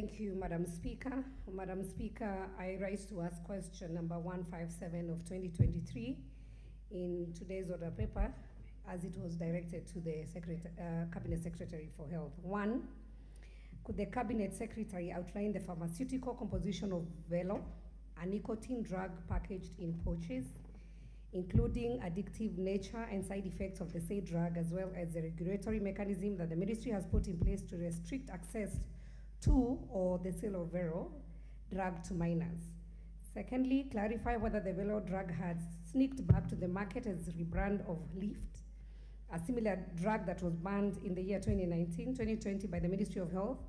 Thank you, Madam Speaker. Madam Speaker, I rise to ask question number 157 of 2023 in today's order paper, as it was directed to the Cabinet Secretary for Health. 1, could the Cabinet Secretary outline the pharmaceutical composition of Velo, a nicotine drug packaged in pouches, including addictive nature and side effects of the said drug, as well as the regulatory mechanism that the Ministry has put in place to restrict access to or the sale of Velo drug to minors. Secondly, clarify whether the Velo drug has sneaked back to the market as a rebrand of Lift, a similar drug that was banned in the year 2019-2020 by the Ministry of Health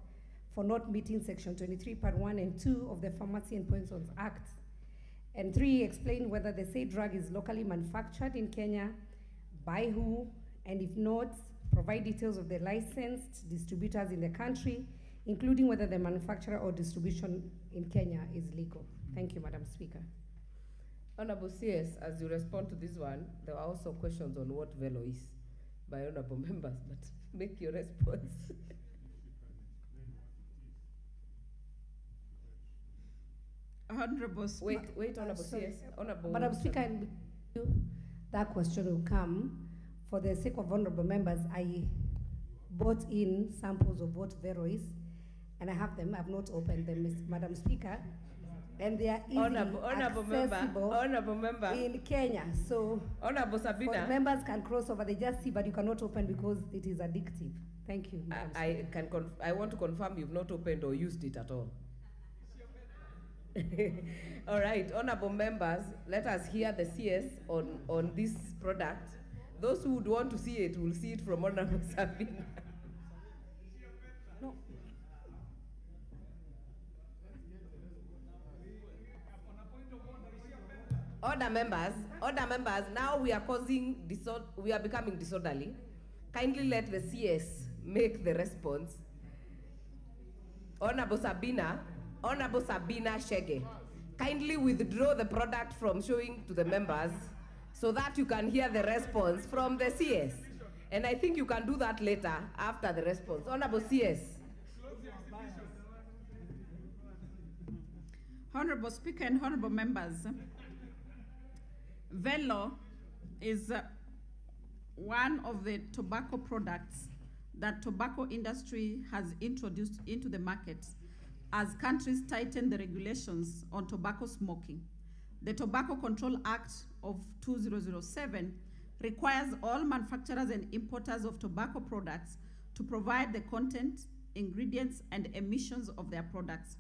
for not meeting Section 23, Part 1 and 2 of the Pharmacy and Poisons Act. And 3, explain whether the said drug is locally manufactured in Kenya, by who, and if not, provide details of the licensed distributors in the country, including whether the manufacturer or distribution in Kenya is legal. Thank you, Madam Speaker. Honorable CS, as you respond to this one, there are also questions on what Velo is by honorable members, but make your response. Honorable Wait, Honorable CS. Honorable Madam Speaker, that question will come. For the sake of honorable members, I brought in samples of what Velo is, and I have them. I've not opened them, Madam Speaker, and they are easily honorable member in Kenya. So Honorable Sabina, members can cross over. They just see, but you cannot open because it is addictive. Thank you, Madam Speaker. I want to confirm you've not opened or used it at all. All right, honorable members, let us hear the CS on this product. Those who would want to see it will see it from Honorable Sabina. No. Order members, now we are becoming disorderly. Kindly let the CS make the response. Honorable Sabina Shege, kindly withdraw the product from showing to the members so that you can hear the response from the CS. And I think you can do that later after the response. Honorable CS. Honorable Speaker and honorable members, Velo is one of the tobacco products that tobacco industry has introduced into the market as countries tighten the regulations on tobacco smoking. The Tobacco Control Act of 2007 requires all manufacturers and importers of tobacco products to provide the content, ingredients, and emissions of their products.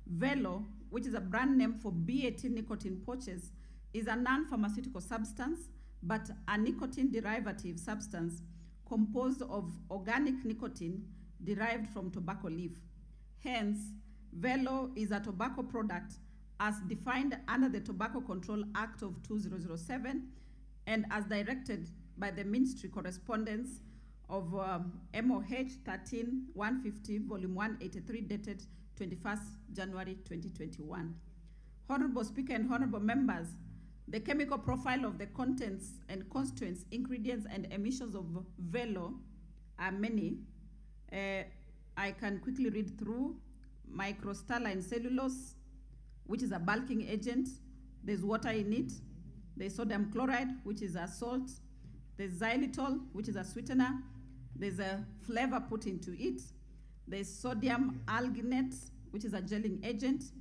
Velo, which is a brand name for B18 nicotine pouches, is a non-pharmaceutical substance, but a nicotine derivative substance composed of organic nicotine derived from tobacco leaf. Hence, Velo is a tobacco product as defined under the Tobacco Control Act of 2007 and as directed by the Ministry Correspondence of MOH 13150, Volume 183, dated 21st January 2021. Honorable Speaker and honorable members, the chemical profile of the contents and constituents, ingredients, and emissions of Velo are many. I can quickly read through. Microstalline cellulose, which is a bulking agent. There's water in it. There's sodium chloride, which is a salt. There's xylitol, which is a sweetener. There's a flavor put into it. There's sodium alginate, which is a gelling agent.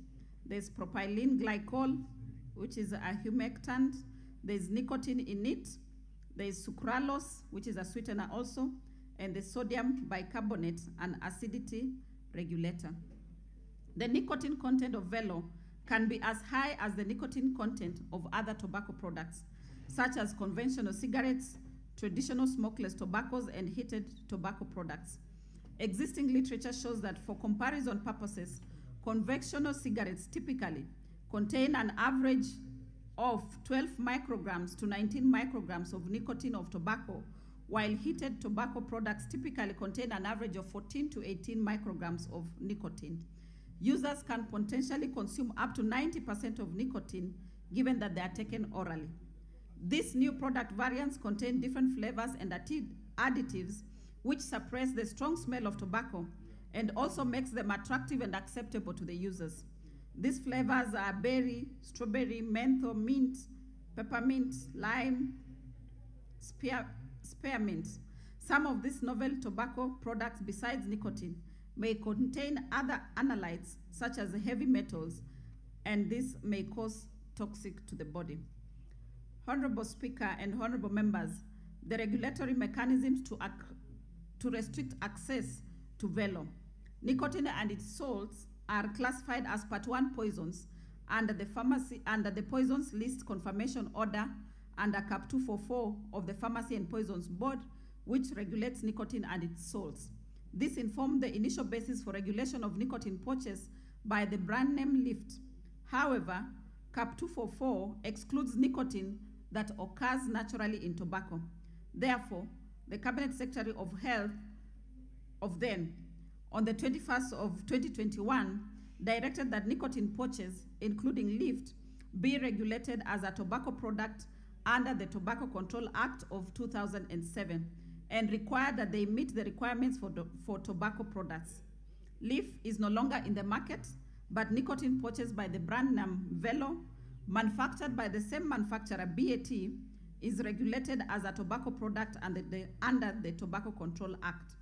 There's propylene glycol, which is a humectant. There's nicotine in it. There's sucralose, which is a sweetener also. And the sodium bicarbonate, an acidity regulator. The nicotine content of Velo can be as high as the nicotine content of other tobacco products, such as conventional cigarettes, traditional smokeless tobaccos, and heated tobacco products. Existing literature shows that for comparison purposes, conventional cigarettes typically contain an average of 12 micrograms to 19 micrograms of nicotine of tobacco, while heated tobacco products typically contain an average of 14 to 18 micrograms of nicotine. Users can potentially consume up to 90% of nicotine given that they are taken orally. These new product variants contain different flavors and additives which suppress the strong smell of tobacco and also makes them attractive and acceptable to the users. These flavors are berry, strawberry, menthol, mint, peppermint, lime, spearmint. Some of these novel tobacco products, besides nicotine, may contain other analytes such as heavy metals, and this may cause toxic to the body. Honorable Speaker and honorable members, the regulatory mechanisms to restrict access to Velo, nicotine and its salts are classified as Part 1 poisons under the Poisons List Confirmation Order under Cap 244 of the Pharmacy and Poisons Board, which regulates nicotine and its salts. This informed the initial basis for regulation of nicotine pouches by the brand name Lift. However, Cap 244 excludes nicotine that occurs naturally in tobacco. Therefore, the Cabinet Secretary of Health of then, on the 21st of 2021, directed that nicotine pouches, including Lift, be regulated as a tobacco product under the Tobacco Control Act of 2007 and required that they meet the requirements for tobacco products. Leaf is no longer in the market, but nicotine pouches by the brand name Velo, manufactured by the same manufacturer, BAT, is regulated as a tobacco product under the Tobacco Control Act.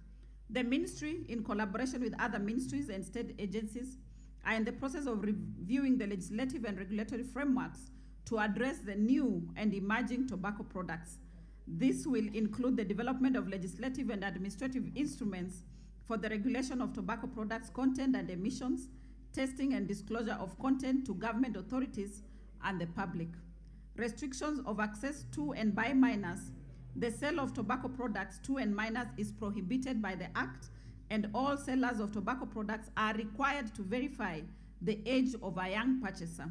The ministry, in collaboration with other ministries and state agencies, are in the process of reviewing the legislative and regulatory frameworks to address the new and emerging tobacco products. This will include the development of legislative and administrative instruments for the regulation of tobacco products' content and emissions, testing and disclosure of content to government authorities and the public. Restrictions of access to and by minors. The sale of tobacco products to and minors is prohibited by the Act, and all sellers of tobacco products are required to verify the age of a young purchaser.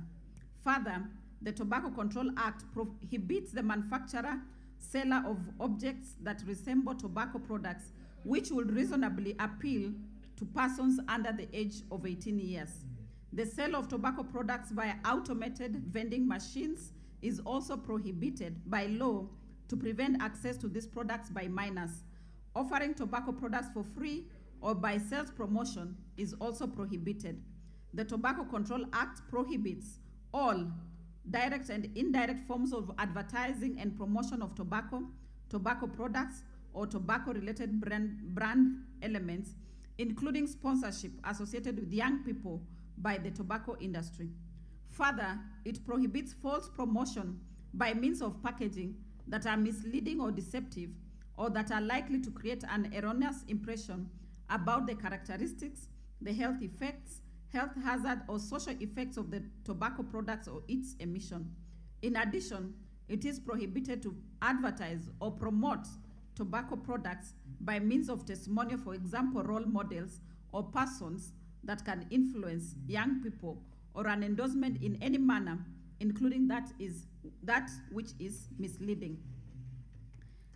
Further, the Tobacco Control Act prohibits the manufacturer, seller of objects that resemble tobacco products, which would reasonably appeal to persons under the age of 18 years. The sale of tobacco products via automated vending machines is also prohibited by law to prevent access to these products by minors. Offering tobacco products for free or by sales promotion is also prohibited. The Tobacco Control Act prohibits all direct and indirect forms of advertising and promotion of tobacco, tobacco products, or tobacco-related brand elements, including sponsorship associated with young people by the tobacco industry. Further, it prohibits false promotion by means of packaging that are misleading or deceptive, or that are likely to create an erroneous impression about the characteristics, the health effects, health hazard, or social effects of the tobacco products or its emission. In addition, it is prohibited to advertise or promote tobacco products by means of testimonial, for example, role models or persons that can influence young people, or an endorsement in any manner, including that which is misleading.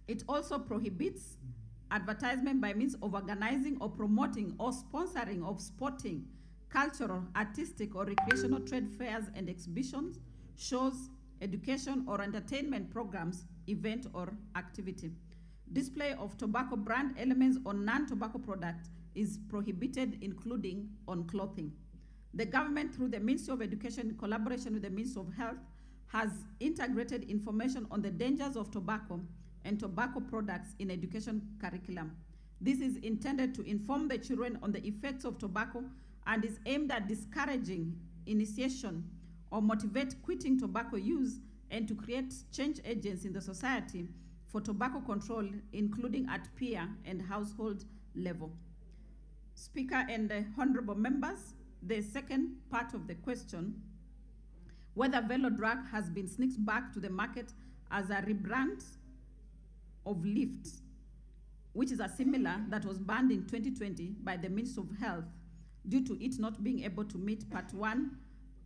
It also prohibits advertisement by means of organizing or promoting or sponsoring of sporting, cultural, artistic, or recreational trade fairs and exhibitions, shows, education or entertainment programs, event or activity. Display of tobacco brand elements on non-tobacco products is prohibited, including on clothing. The government, through the Ministry of Education in collaboration with the Ministry of Health, has integrated information on the dangers of tobacco and tobacco products in education curriculum. This is intended to inform the children on the effects of tobacco and is aimed at discouraging initiation or motivate quitting tobacco use, and to create change agents in the society for tobacco control, including at peer and household level. Speaker and honorable members, the second part of the question, whether Velo drug has been sneaked back to the market as a rebrand of Lift, which is a similar that was banned in 2020 by the Ministry of Health due to it not being able to meet Part 1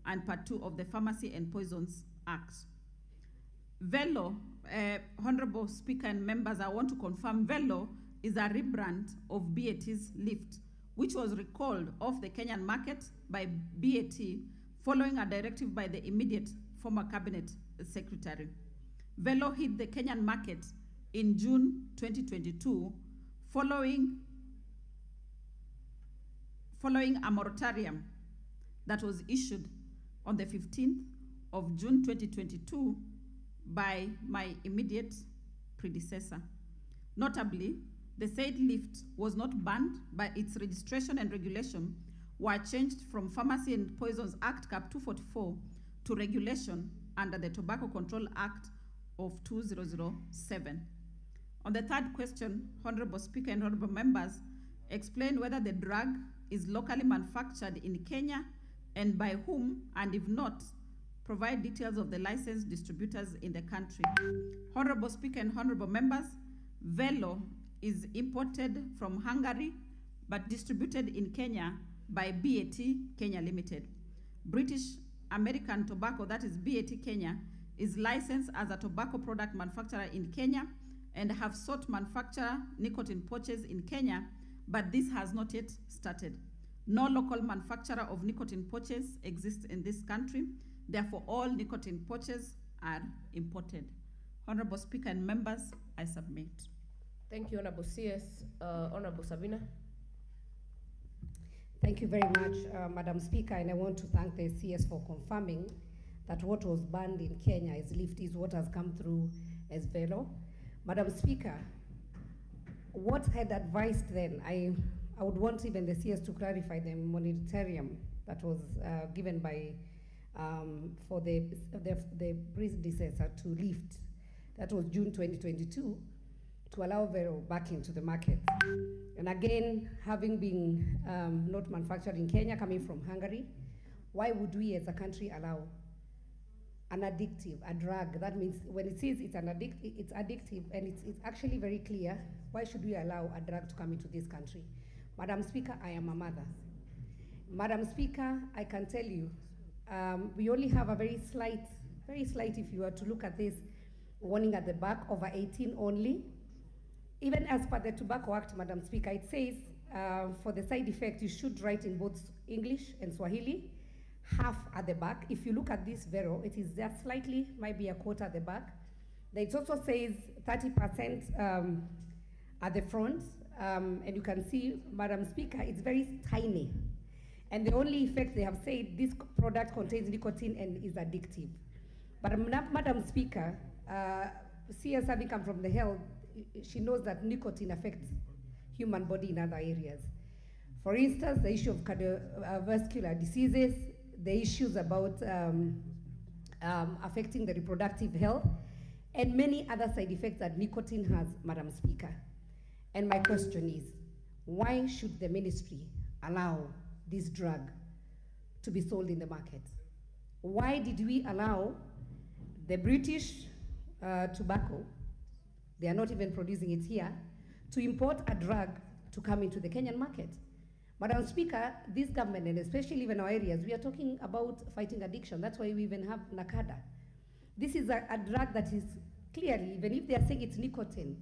and Part 2 of the Pharmacy and Poisons Act. Velo, honorable Speaker and members, I want to confirm Velo is a rebrand of BAT's Lift, which was recalled off the Kenyan market by BAT following a directive by the immediate former cabinet secretary. Velo hit the Kenyan market in June 2022 following following a moratorium that was issued on the 15th of June 2022 by my immediate predecessor. Notably, the said lift was not banned, but its registration and regulation were changed from Pharmacy and Poisons Act Cap 244 to regulation under the Tobacco Control Act of 2007. On the third question, Honorable Speaker and Honorable Members, explain whether the drug is locally manufactured in Kenya and by whom, and if not, provide details of the licensed distributors in the country. Honorable Speaker and Honorable Members, Velo is imported from Hungary but distributed in Kenya by BAT Kenya Limited. British American Tobacco, that is BAT Kenya, is licensed as a tobacco product manufacturer in Kenya and have sought manufacture nicotine pouches in Kenya, but this has not yet started. No local manufacturer of nicotine pouches exists in this country. Therefore, all nicotine pouches are imported. Honorable Speaker and members, I submit. Thank you, Honorable CS. Honorable Sabina. Thank you very much, Madam Speaker, and I want to thank the CS for confirming that what was banned in Kenya is what has come through as Velo. Madam Speaker, what had advised then, I would want even the CS to clarify the moratorium that was given by for the predecessor to lift. That was June 2022, to allow Velo back into the market. And again, having been not manufactured in Kenya, coming from Hungary, why would we as a country allow an addictive, a drug? That means when it says it's addictive, and it's actually very clear, why should we allow a drug to come into this country? Madam Speaker, I am a mother. Madam Speaker, I can tell you, we only have a very slight, if you were to look at this, warning at the back, over 18 only. Even as per the Tobacco Act, Madam Speaker, it says for the side effect, you should write in both English and Swahili, half at the back. If you look at this Velo, it is just slightly, might be a quarter at the back. Then it also says 30% at the front, and you can see, Madam Speaker, it's very tiny. And the only effect they have said, this product contains nicotine and is addictive. But Madam Speaker, CS having come from the health, she knows that nicotine affects human body in other areas. For instance, the issue of cardiovascular diseases, the issues about affecting the reproductive health, and many other side effects that nicotine has, Madam Speaker. And my question is, why should the ministry allow this drug to be sold in the market? Why did we allow the British tobacco, they are not even producing it here, to import a drug to come into the Kenyan market? Madam Speaker, this government, and especially in our areas, we are talking about fighting addiction. That's why we even have Nakada. This is a drug that is clearly, even if they are saying it's nicotine,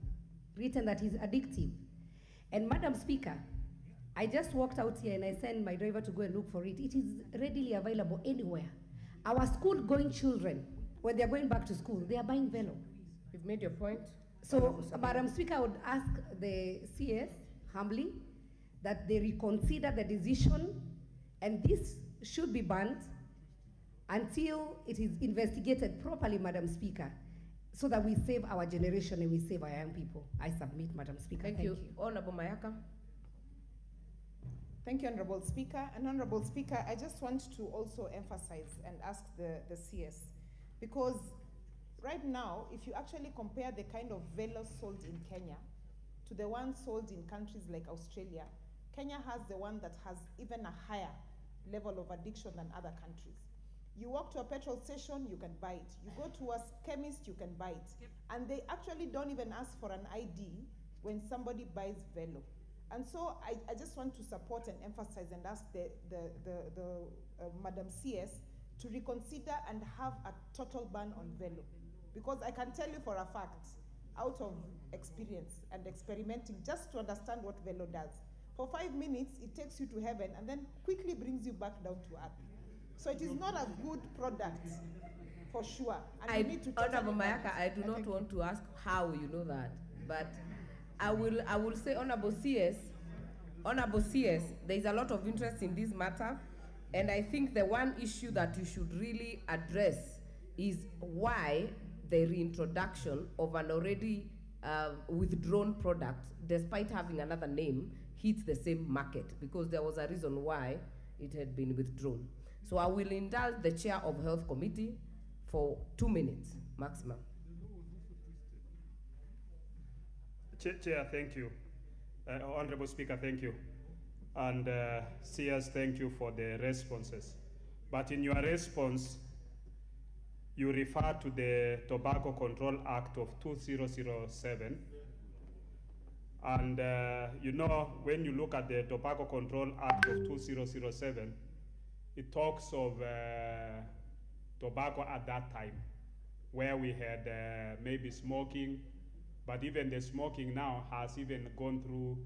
written that is addictive. And Madam Speaker, I just walked out here and I sent my driver to go and look for it. It is readily available anywhere. Our school-going children, when they are going back to school, they are buying Velo. You've made your point. So, Madam Speaker, I would ask the CS humbly that they reconsider the decision, and this should be banned until it is investigated properly, Madam Speaker, so that we save our generation and we save our young people. I submit, Madam Speaker. Thank you. Honorable Mayaka. Thank you, Honorable Speaker. And Honorable Speaker, I just want to also emphasize and ask the CS, because right now, if you actually compare the kind of Velo sold in Kenya to the one sold in countries like Australia, Kenya has the one that has even a higher level of addiction than other countries. You walk to a petrol station, you can buy it. You go to a chemist, you can buy it. Yep. And they actually don't even ask for an ID when somebody buys Velo. And so I just want to support and emphasize and ask the Madam CS to reconsider and have a total ban on Velo. Because I can tell you for a fact, out of experience and experimenting, just to understand what Velo does. For 5 minutes, it takes you to heaven and then quickly brings you back down to earth. So it is not a good product, for sure. And you need to Honorable Mayaka, I do not want to ask how you know that, but I will say, Honorable CS, Honorable CS, there is a lot of interest in this matter, and I think the one issue that you should really address is why the reintroduction of an already withdrawn product, despite having another name, hits the same market, because there was a reason why it had been withdrawn. So I will indulge the chair of Health Committee for 2 minutes maximum. Chair, thank you. Honorable Speaker, thank you. And CS, thank you for the responses. But in your response, you refer to the Tobacco Control Act of 2007. And you know, when you look at the Tobacco Control Act of 2007, it talks of tobacco at that time, where we had maybe smoking, but even the smoking now has even gone through,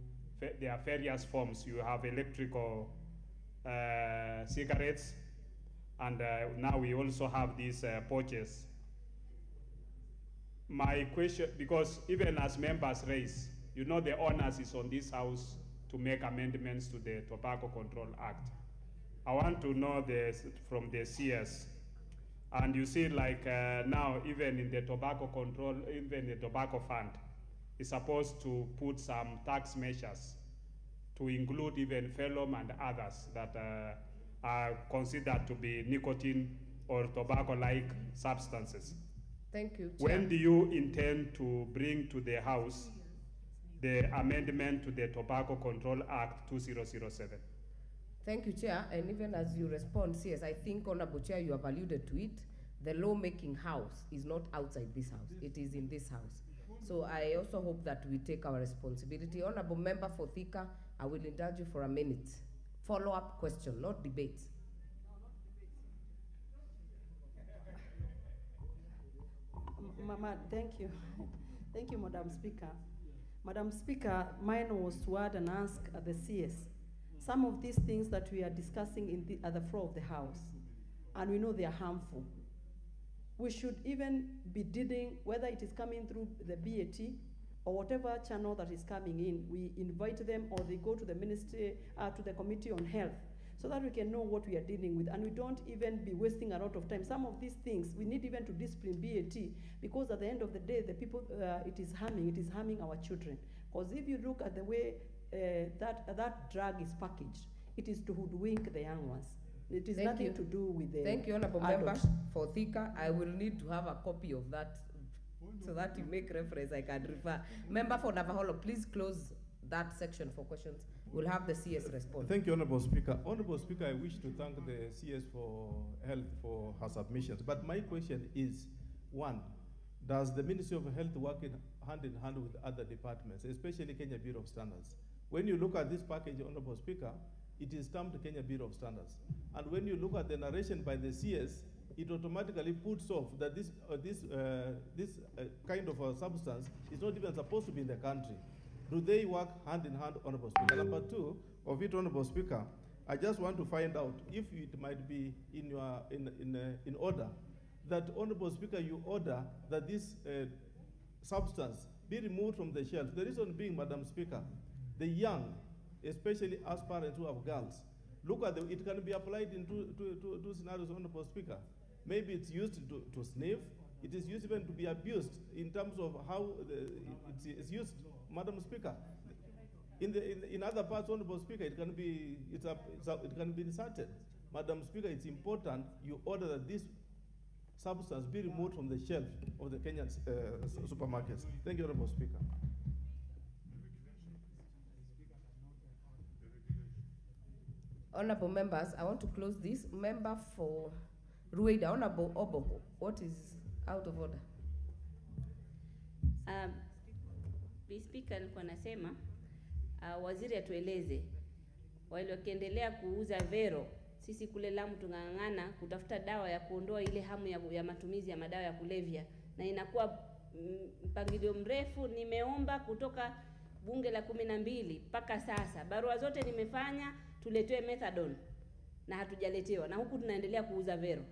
there are various forms. You have electrical cigarettes, and now we also have these pouches. My question, because even as members raise, you know the onus is on this House to make amendments to the Tobacco Control Act. I want to know this from the CS. And you see, like now, even in the tobacco control, even the tobacco fund is supposed to put some tax measures to include even Velo and others that are considered to be nicotine or tobacco-like substances. Thank you, Chair. When do you intend to bring to the House the amendment to the Tobacco Control Act 2007? Thank you, Chair. And even as you respond, yes, I think, Honorable Chair, you have alluded to it. The lawmaking house is not outside this House. It is in this House. So I also hope that we take our responsibility. Honorable Member for Thika, I will indulge you for a minute. Follow-up question, not debate. Mama, thank you. Thank you, Madam Speaker. Madam Speaker, mine was to add and ask the CS. Some of these things that we are discussing at the floor of the House, and we know they are harmful. We should even be dealing, whether it is coming through the BAT or whatever channel that is coming in, we invite them or they go to the ministry, to the Committee on Health, so that we can know what we are dealing with, and we don't even be wasting a lot of time. Some of these things, we need even to discipline BAT, because at the end of the day, the people, it is harming our children. Because if you look at the way that drug is packaged, it is to hoodwink the young ones. It is nothing to do with the Thank you, Honorable adults. Member for Thika. I will need to have a copy of that so that you make reference, I can refer. Member for Navaholo, please close that section for questions. We'll have the CS respond. Thank you, Honorable Speaker. Honorable Speaker, I wish to thank the CS for Health for her submissions. But my question is, one, does the Ministry of Health work hand in hand with other departments, especially Kenya Bureau of Standards? When you look at this package, Honorable Speaker, it is stamped Kenya Bureau of Standards. And when you look at the narration by the CS, it automatically puts off that this kind of a substance is not even supposed to be in the country. Do they work hand in hand, Honorable Speaker? Number two of it, Honorable Speaker, I just want to find out if it might be in order that, Honorable Speaker, you order that this substance be removed from the shelf. The reason being, Madam Speaker, the young, especially as parents who have girls, look at it can be applied in two scenarios, Honorable Speaker. Maybe it's used to sniff. It is used even to be abused in terms of how it's used, Madam Speaker. In other parts, Honorable Speaker, it can be inserted. Madam Speaker, it's important you order that this substance be removed from the shelf of the Kenyan supermarkets. Thank you, Honorable Speaker. Honorable members, I want to close this. Member for Rueda, Honorable Obo, what is out of order? Speaker, alikuwa nasema waziri atueleze wale wakiendelea kuuza Velo, sisi kule Lamu tungangana kutafuta dawa ya kuondoa ile hamu ya matumizi ya madawa ya kulevya, na inakuwa mpangilio mrefu. Nimeomba kutoka bunge la 12 mpaka sasa, barua zote nimefanya tuletewe methadone na hatujaletewa, na huku tunaendelea kuuza Velo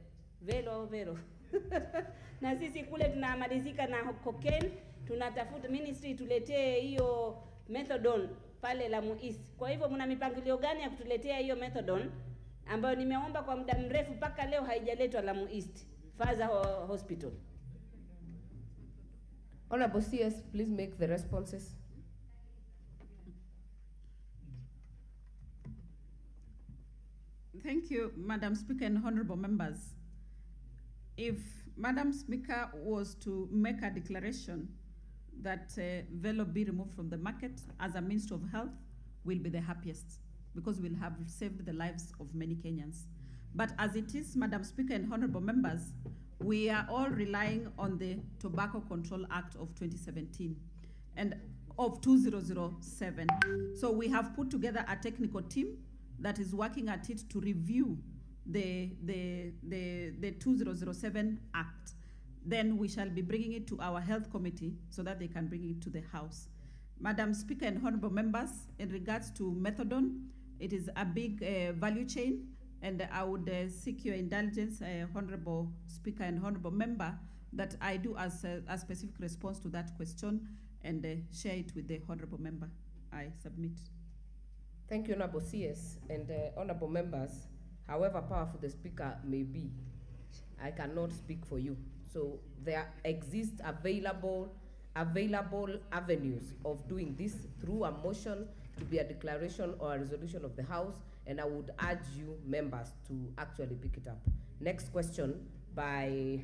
na sisi kule tunamalizika na cocaine. Tunatafuta ministry tuletee hiyo methadone pale Lamu East. Kwa hivyo mna mipangilio gani ya kutuletea hiyo methadone ambayo nimeomba kwa muda mrefu mpaka leo haijaletwa Lamu East Faza Hospital? Honorable CS, please make the responses. Thank you, Madam Speaker and honorable members. If Madam Speaker was to make a declaration that Velo be removed from the market as a Minister of Health, we'll be the happiest because we'll have saved the lives of many Kenyans. But as it is, Madam Speaker and honorable members, we are all relying on the Tobacco Control Act of 2017 and of 2007. So we have put together a technical team that is working at it to review the 2007 Act. Then we shall be bringing it to our health committee so that they can bring it to the House. Madam Speaker and honorable members, in regards to methadone, it is a big value chain, and I would seek your indulgence, honorable Speaker and honorable member, that I do as a specific response to that question and share it with the honorable member. I submit. Thank you, Honorable CS and honorable members. However powerful the speaker may be, I cannot speak for you. So there exist available avenues of doing this through a motion to be a declaration or a resolution of the House, and I would urge you members to actually pick it up. Next question by